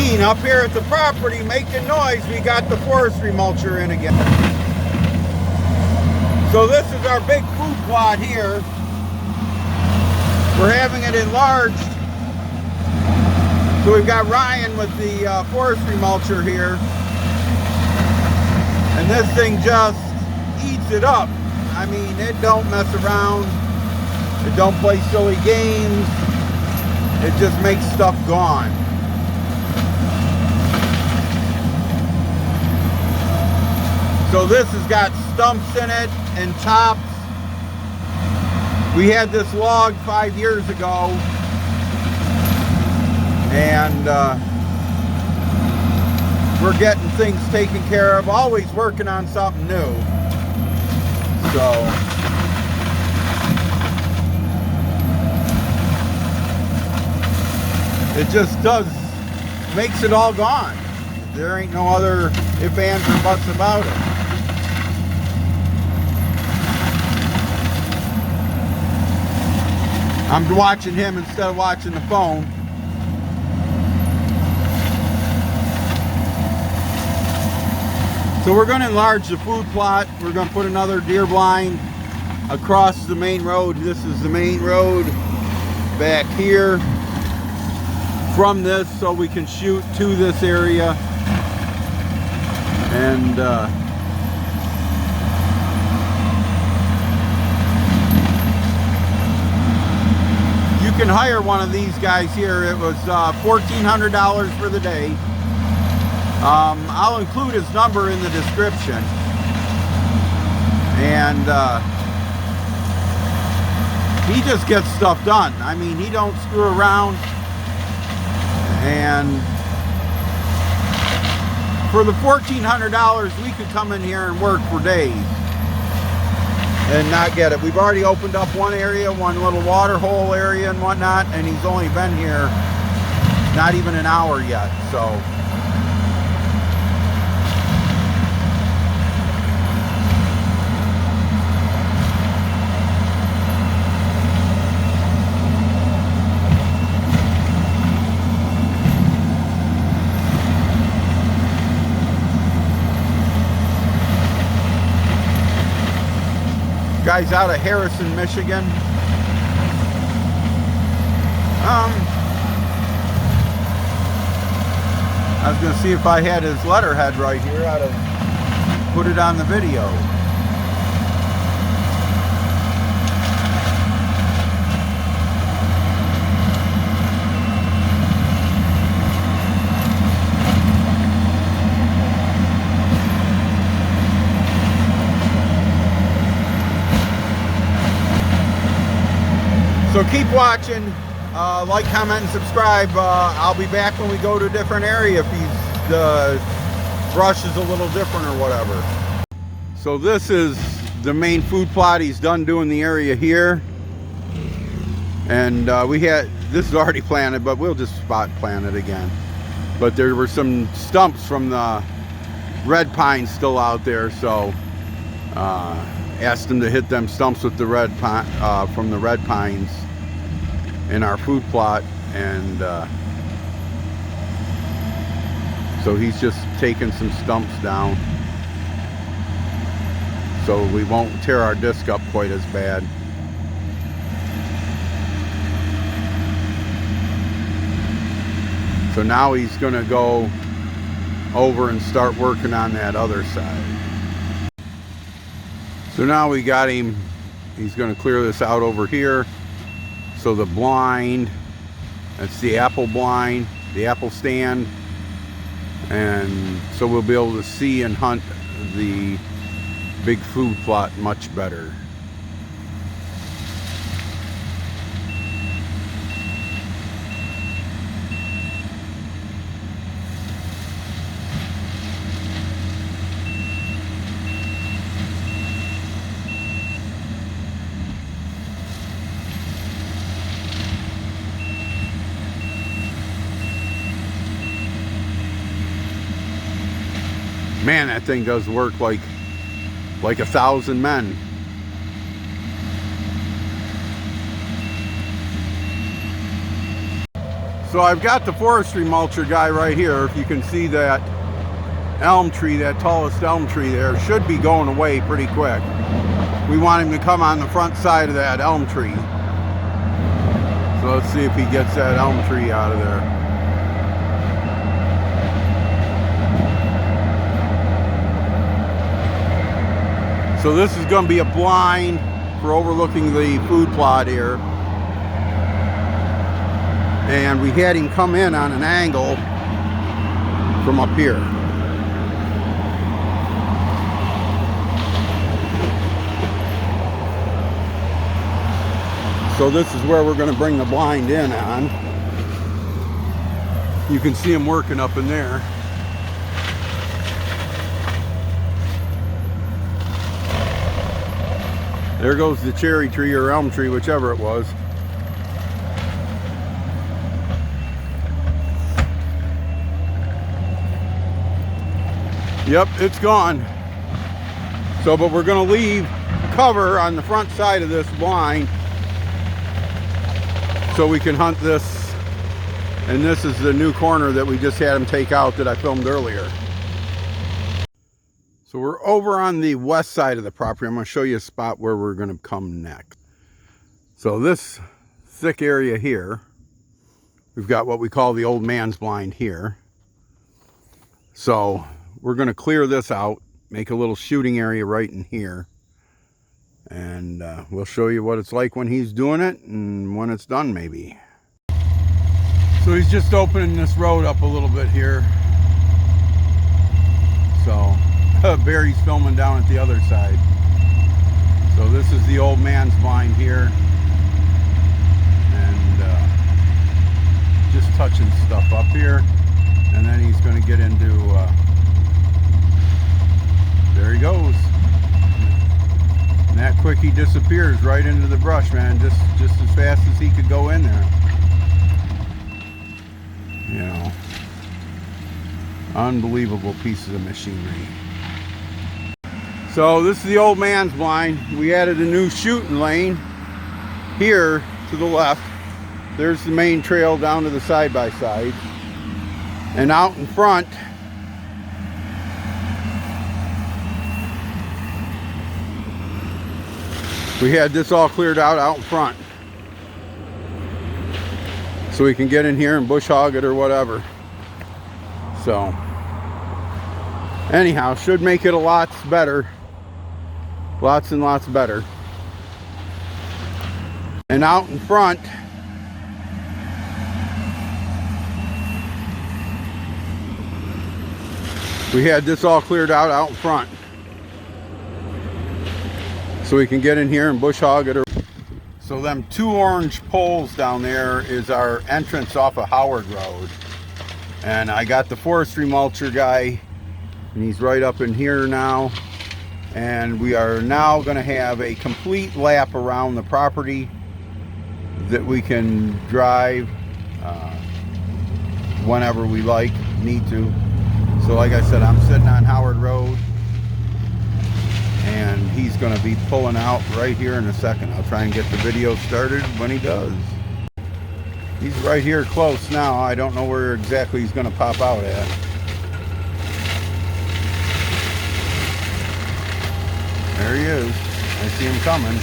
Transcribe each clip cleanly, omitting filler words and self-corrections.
mean, up here at the property making noise, we got the forestry mulcher in again. So this is our big food plot here. We're having it enlarged. So we've got Ryan with the forestry mulcher here. And this thing just eats it up. I mean, it don't mess around. It don't play silly games. It just makes stuff gone. So this has got stumps in it and tops. We had this log 5 years ago, and we're getting things taken care of, always working on something new. So it just makes it all gone. There ain't no other ifs, ands, or buts about it. I'm watching him instead of watching the phone. So we're going to enlarge the food plot. We're going to put another deer blind across the main road. This is the main road back here from this, so we can shoot to this area. And you can hire one of these guys here. It was $1,400 for the day. I'll include his number in the description. And he just gets stuff done. I mean, he don't screw around. And for the $1,400, we could come in here and work for days and not get it. We've already opened up one area, one little water hole area and whatnot, and he's only been here not even an hour yet. So guy's out of Harrison, Michigan. I was going to see if I had his letterhead right here. I'd have put it on the video. So keep watching, like, comment, and subscribe. I'll be back when we go to a different area if the brush is a little different or whatever. So this is the main food plot. He's done doing the area here. And this is already planted, but we'll just spot plant it again. But there were some stumps from the red pine still out there, so asked him to hit them stumps with the red pine, from the red pines in our food plot, and so he's just taking some stumps down so we won't tear our disc up quite as bad. So now he's going to go over and start working on that other side. So now we got him, he's going to clear this out over here. So the blind, that's the apple blind, the apple stand, and so we'll be able to see and hunt the big food plot much better. Man, that thing does work like 1,000 men. So I've got the forestry mulcher guy right here. If you can see that elm tree, that tallest elm tree there, should be going away pretty quick. We want him to come on the front side of that elm tree. So let's see if he gets that elm tree out of there. So this is going to be a blind for overlooking the food plot here. And we had him come in on an angle from up here. So this is where we're going to bring the blind in on. You can see him working up in there. There goes the cherry tree or elm tree, whichever it was. Yep, it's gone. So, but we're going to leave cover on the front side of this blind so we can hunt this. And this is the new corner that we just had him take out that I filmed earlier. So we're over on the west side of the property. I'm going to show you a spot where we're going to come next. So this thick area here, we've got what we call the old man's blind here. So we're going to clear this out, make a little shooting area right in here. And we'll show you what it's like when he's doing it and when it's done maybe. So he's just opening this road up a little bit here. So Barry's filming down at the other side. So this is the old man's blind here. And just touching stuff up here. And then he's going to get into, there he goes. And that quick he disappears right into the brush, man. Just as fast as he could go in there. You know, unbelievable pieces of machinery. So this is the old man's blind. We added a new shooting lane here to the left. There's the main trail down to the side-by-side. And out in front, we had this all cleared out in front. So we can get in here and bush hog it or whatever. So anyhow, should make it a lot better. Lots and lots better. And out in front, we had this all cleared out in front. So we can get in here and bush hog it. So them two orange poles down there is our entrance off of Howard Road. And I got the forestry mulcher guy, and he's right up in here now. And we are now going to have a complete lap around the property that we can drive whenever we need to. So like I said, I'm sitting on Howard Road, and he's going to be pulling out right here in a second. I'll try and get the video started when he does. He's right here close now. I don't know where exactly he's going to pop out at. There he is. I see him coming.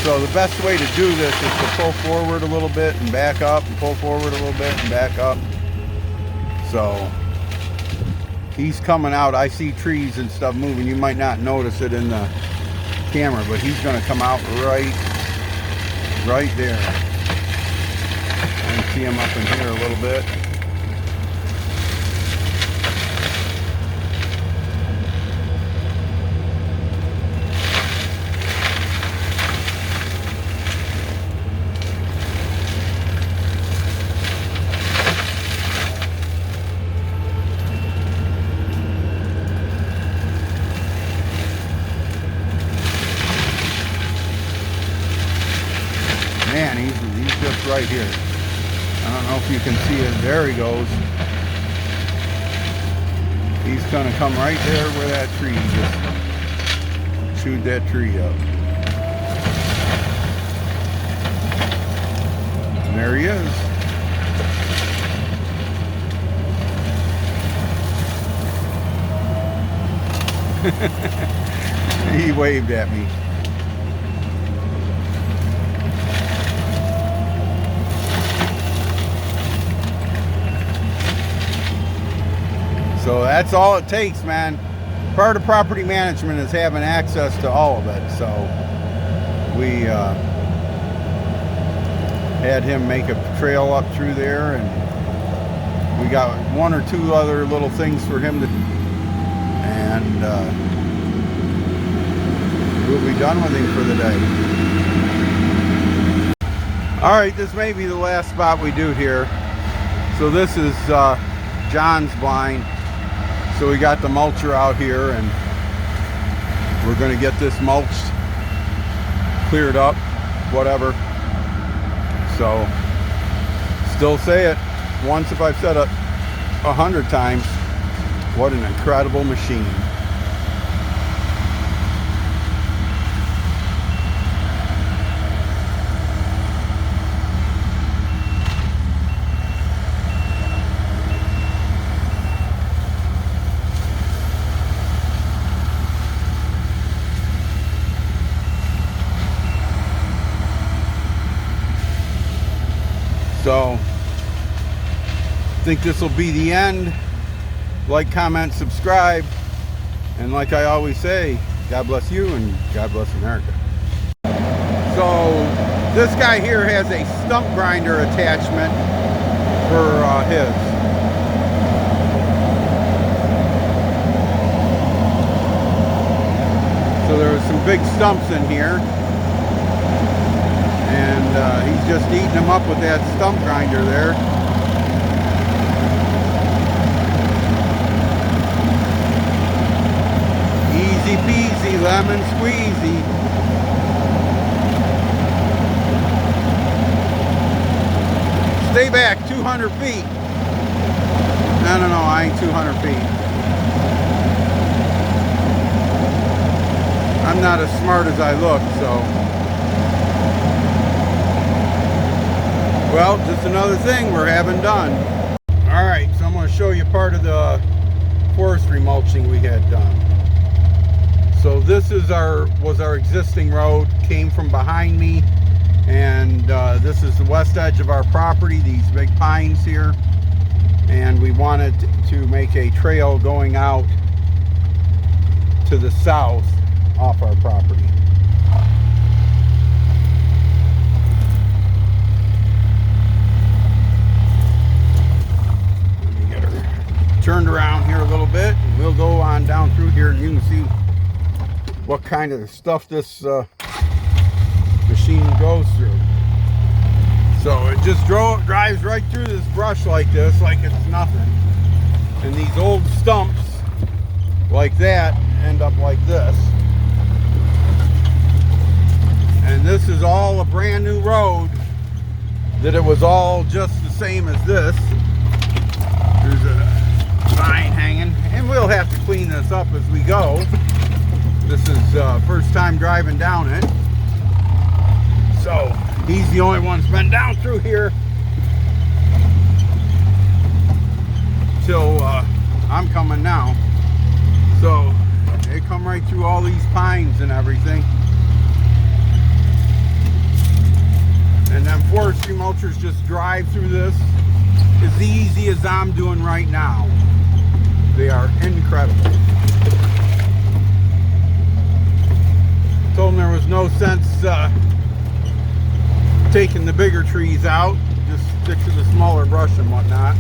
So the best way to do this is to pull forward a little bit and back up, and pull forward a little bit and back up. So he's coming out. I see trees and stuff moving. You might not notice it in the camera, but he's going to come out right there. I can see him up in here a little bit. Man, he's just right here. I don't know if you can see it. There he goes. He's gonna come right there where that tree is. chewed that tree up. And there he is. He waved at me. So that's all it takes, man. Part of property management is having access to all of it. So we had him make a trail up through there, and we got one or two other little things for him to do. And we'll be done with him for the day. All right, this may be the last spot we do here. So this is John's blind. So we got the mulcher out here, and we're going to get this mulched, cleared up, whatever. So still say it once, if I've said it 100 times, what an incredible machine. So I think this will be the end. Like, comment, subscribe, and like I always say, God bless you and God bless America. So this guy here has a stump grinder attachment for his. So there was some big stumps in here, and he's just eating them up with that stump grinder there. Easy peasy, lemon squeezy. Stay back 200 feet. No, I ain't 200 feet. I'm not as smart as I look, so. Well, just another thing we're having done. All right, so I'm going to show you part of the forestry mulching we had done. So this is was our existing road, came from behind me, and this is the west edge of our property, these big pines here, and we wanted to make a trail going out to the south off our property. Let me get her turned around here a little bit, and we'll go on down through here, and you can see what kind of stuff this machine goes through. So it just drives right through this brush like this, like it's nothing. And these old stumps like that end up like this. And this is all a brand new road, that it was all just the same as this. There's a vine hanging, and we'll have to clean this up as we go. This is first time driving down it. So he's the only one that's been down through here till I'm coming now. So they come right through all these pines and everything. And then forestry mulchers just drive through this as easy as I'm doing right now. They are incredible. Told them there was no sense taking the bigger trees out, just stick to the smaller brush and whatnot.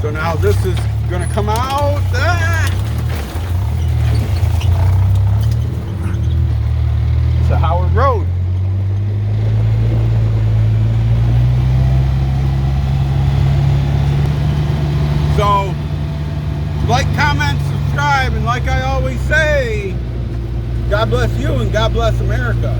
So now this is going to come out. It's a Howard Road. So, like, comment, subscribe, and like I always say, God bless you and God bless America.